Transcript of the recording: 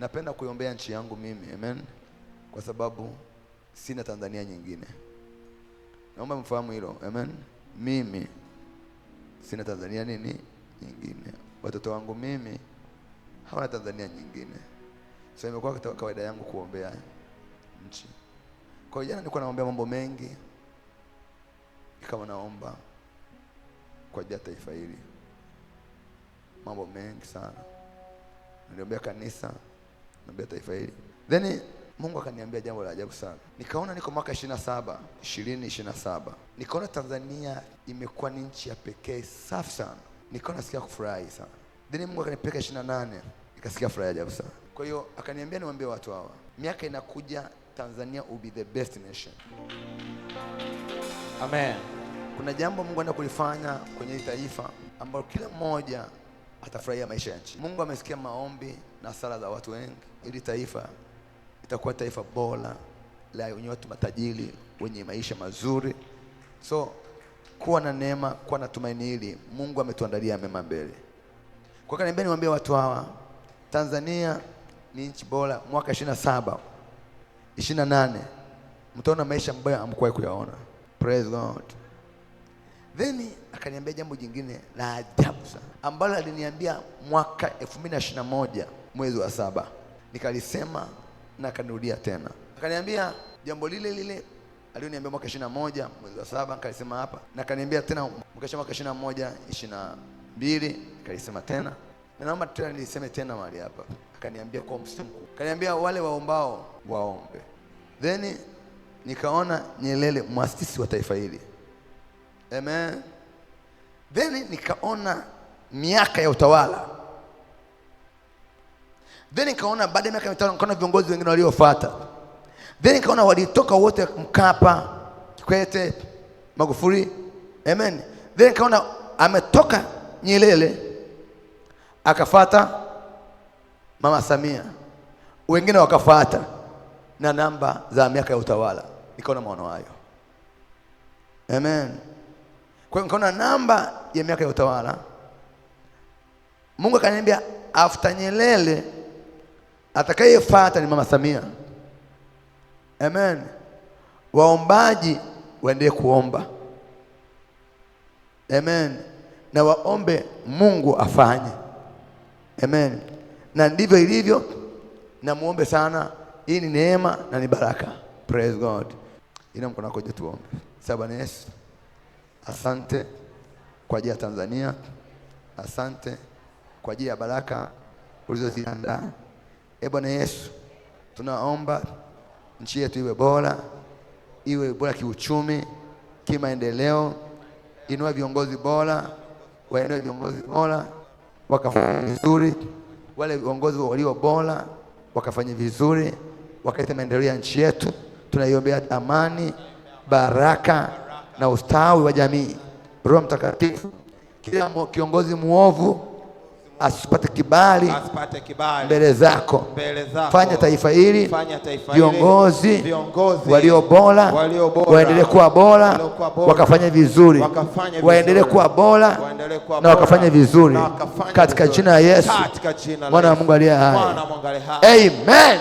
napenda kuiombea nchi yangu mimi, amen, kwa sababu sina Tanzania nyingine. Naomba mfahamu hilo, amen. Mimi sina Tanzania nyingine. Watoto wangu mimi hawana Tanzania nyingine. So imekuwa kawaida yangu kuombea nchi. Kwa hiyo jana nilikuwa naombea mambo mengi. Kama naomba kwa ajili ya taifa hili. Mambo mengi sana. Niliombea kanisa, niliombea taifa hili. Then Mungu akaniambia jambo la ajabu sana. Nikaona niko mwaka 2027. Nikaona Tanzania imekuwa ni nchi ya pekee safi sana. Nikaona nasikia kufurahi sana. Then Mungu akanipeleka 28, nikasikia furaha ajabu sana. Kwa hiyo akaniambia niwaambie watu hawa, miaka inakuja Tanzania will be the best nation. Amen. Kuna jambo Mungu anaenda kulifanya kwenye taifa ambalo kila mmoja atafurahia maisha ya nchi. Mungu amesikia maombi na sala za watu wengi, ili taifa itakuwa taifa bora la wenye watu matajiri, wenye maisha mazuri. So kuwa na neema, kuwa na tumaini hili. Mungu ametuandalia mema mbele. Kwa kaniambia niwaambie watu hawa, Tanzania ni nchi bora. Mwaka 27, 28 mtaona maisha ambayo hamkuwahi kuyaona. Praise God. Then akaniambia jambo jingine la ajabu sana ambalo aliniambia mwaka 2021 mwezi wa 7. Nikalisema na kanirudia tena. Akaniambia jambo lile lile alioniambia mwaka 21 mwezi wa 7, nikalisema hapa. Na akaniambia tena mwaka 21 22, nikalisema tena. Na naomba tena niliseme tena mahali hapa. Akaniambia kwa msimu. Akaniambia wale waombao waombe. Then nikaona Nyerere muasisi wa taifa hili. Amen. Then nikaona miaka ya utawala. Then nikaona baada ya miaka ya utawala nikaona viongozi wengine waliofuata. Then nikaona walitoka wote, Mkapa, Kikwete, Magufuli. Amen. Then nikaona ametoka Nyerere akafuata Mama Samia. Wengine wakafuata na namba za miaka ya utawala. Nikaona maono hayo. Amen. Kwa nikaona namba ya miaka ya utawala. Mungu akaniambia after Nyerere atakayefuata ni Mama Samia. Amen. Waombaji waendelee kuomba. Amen. Na waombe Mungu afanye. Amen. Na ndivyo ilivyo. Na muombe sana. Hii ni neema na ni baraka. Praise God. Ina mkono wako juu tuombe. Bwana Yesu, asante kwa ajili ya Tanzania. Asante kwa ajili ya baraka ulizoziandaa. Bwana Yesu, tunaomba nchi yetu iwe bora kiuchumi, kimaendeleo. Inua viongozi bora, wainue viongozi bora wakafanya vizuri. Wale viongozi walio bora wakafanya vizuri, wakaleta maendeleo ya nchi yetu. Tunaiombea amani, baraka na ustawi wa jamii. Roho Mtakatifu, kila kiongozi muovu asipate kibali mbele zako. Fanya taifa hili viongozi walio bora waendelee kuwa bora, wakafanya vizuri, waendelee kuwa bora na wakafanya vizuri, katika jina la Yesu mwana wa Mungu aliye hai. Amen.